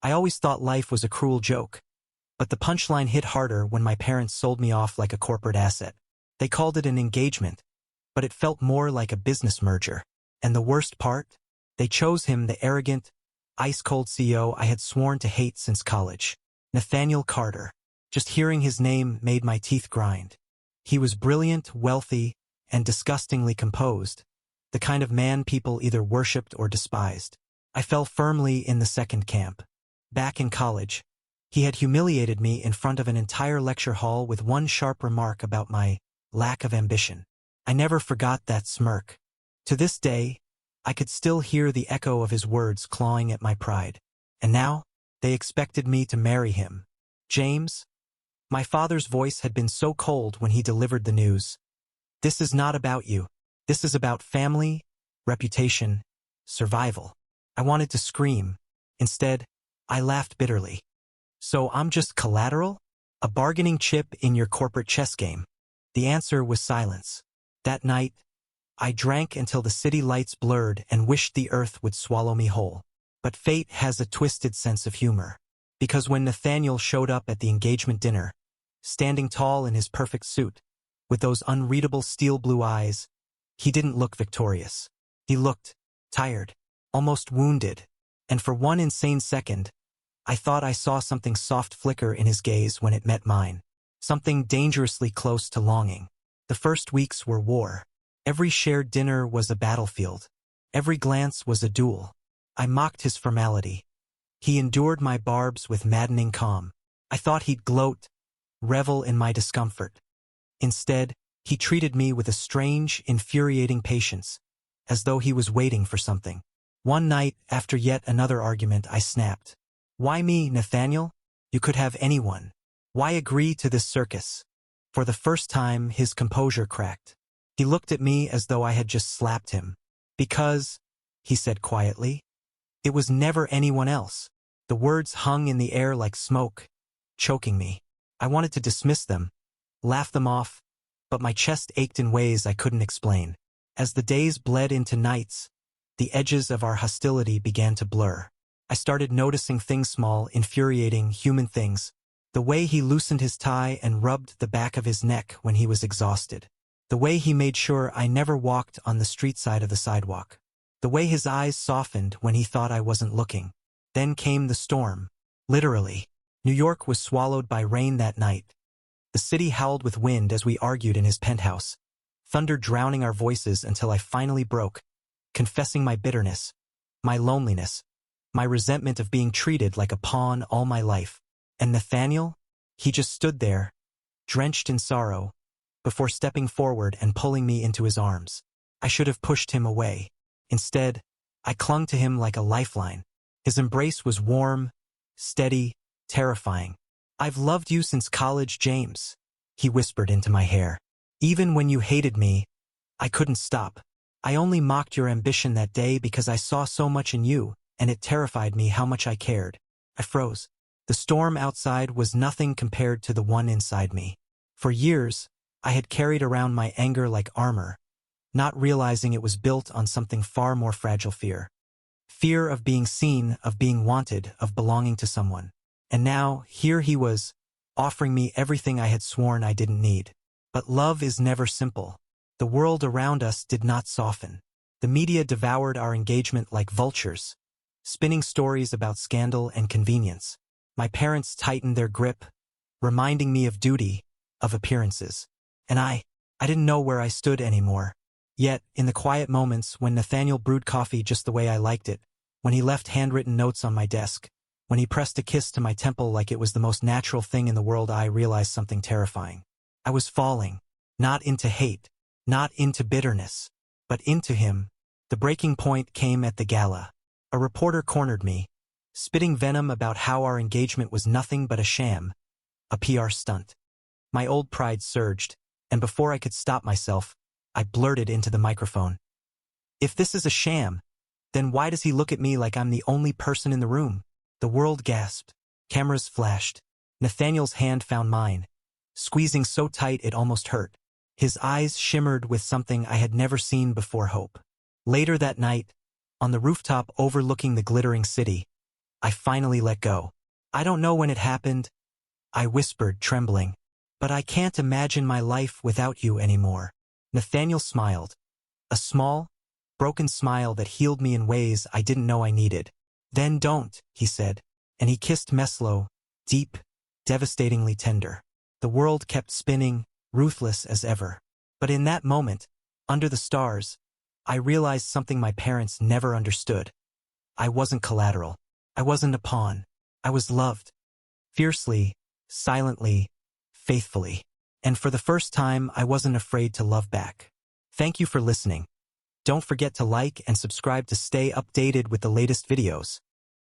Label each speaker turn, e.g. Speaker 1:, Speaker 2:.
Speaker 1: I always thought life was a cruel joke. But the punchline hit harder when my parents sold me off like a corporate asset. They called it an engagement, but it felt more like a business merger. And the worst part? They chose him, the arrogant, ice-cold CEO I had sworn to hate since college. Nathaniel Carter. Just hearing his name made my teeth grind. He was brilliant, wealthy, and disgustingly composed, the kind of man people either worshipped or despised. I fell firmly in the second camp. Back in college, he had humiliated me in front of an entire lecture hall with one sharp remark about my lack of ambition. I never forgot that smirk. To this day, I could still hear the echo of his words clawing at my pride. And now, they expected me to marry him. James? My father's voice had been so cold when he delivered the news. This is not about you. This is about family, reputation, survival. I wanted to scream. Instead, I laughed bitterly. So I'm just collateral? A bargaining chip in your corporate chess game? The answer was silence. That night, I drank until the city lights blurred and wished the earth would swallow me whole. But fate has a twisted sense of humor. Because when Nathaniel showed up at the engagement dinner, standing tall in his perfect suit, with those unreadable steel blue eyes, he didn't look victorious. He looked tired, almost wounded, and for one insane second, I thought I saw something soft flicker in his gaze when it met mine. Something dangerously close to longing. The first weeks were war. Every shared dinner was a battlefield. Every glance was a duel. I mocked his formality. He endured my barbs with maddening calm. I thought he'd gloat, revel in my discomfort. Instead, he treated me with a strange, infuriating patience, as though he was waiting for something. One night, after yet another argument, I snapped. Why me, Nathaniel? You could have anyone. Why agree to this circus? For the first time, his composure cracked. He looked at me as though I had just slapped him. Because, he said quietly, it was never anyone else. The words hung in the air like smoke, choking me. I wanted to dismiss them, laugh them off, but my chest ached in ways I couldn't explain. As the days bled into nights, the edges of our hostility began to blur. I started noticing things small, infuriating, human things. The way he loosened his tie and rubbed the back of his neck when he was exhausted. The way he made sure I never walked on the street side of the sidewalk. The way his eyes softened when he thought I wasn't looking. Then came the storm. Literally. New York was swallowed by rain that night. The city howled with wind as we argued in his penthouse. Thunder drowning our voices until I finally broke, confessing my bitterness, my loneliness, my resentment of being treated like a pawn all my life. And Nathaniel? He just stood there, drenched in sorrow, before stepping forward and pulling me into his arms. I should have pushed him away. Instead, I clung to him like a lifeline. His embrace was warm, steady, terrifying. I've loved you since college, James, he whispered into my hair. Even when you hated me, I couldn't stop. I only mocked your ambition that day because I saw so much in you, and it terrified me how much I cared. I froze. The storm outside was nothing compared to the one inside me. For years, I had carried around my anger like armor, not realizing it was built on something far more fragile fear. Fear of being seen, of being wanted, of belonging to someone. And now, here he was, offering me everything I had sworn I didn't need. But love is never simple. The world around us did not soften. The media devoured our engagement like vultures, spinning stories about scandal and convenience. My parents tightened their grip, reminding me of duty, of appearances. And I didn't know where I stood anymore. Yet, in the quiet moments when Nathaniel brewed coffee just the way I liked it, when he left handwritten notes on my desk, when he pressed a kiss to my temple like it was the most natural thing in the world, I realized something terrifying. I was falling, not into hate, not into bitterness, but into him. The breaking point came at the gala. A reporter cornered me, spitting venom about how our engagement was nothing but a sham, a PR stunt. My old pride surged, and before I could stop myself, I blurted into the microphone. If this is a sham, then why does he look at me like I'm the only person in the room? The world gasped. Cameras flashed. Nathaniel's hand found mine, squeezing so tight it almost hurt. His eyes shimmered with something I had never seen before: hope. Later that night, on the rooftop overlooking the glittering city, I finally let go. I don't know when it happened, I whispered, trembling. But I can't imagine my life without you anymore. Nathaniel smiled. A small, broken smile that healed me in ways I didn't know I needed. Then don't, he said, and he kissed Meslo, deep, devastatingly tender. The world kept spinning, ruthless as ever. But in that moment, under the stars, I realized something my parents never understood. I wasn't collateral. I wasn't a pawn. I was loved. Fiercely, silently, faithfully. And for the first time, I wasn't afraid to love back. Thank you for listening. Don't forget to like and subscribe to stay updated with the latest videos.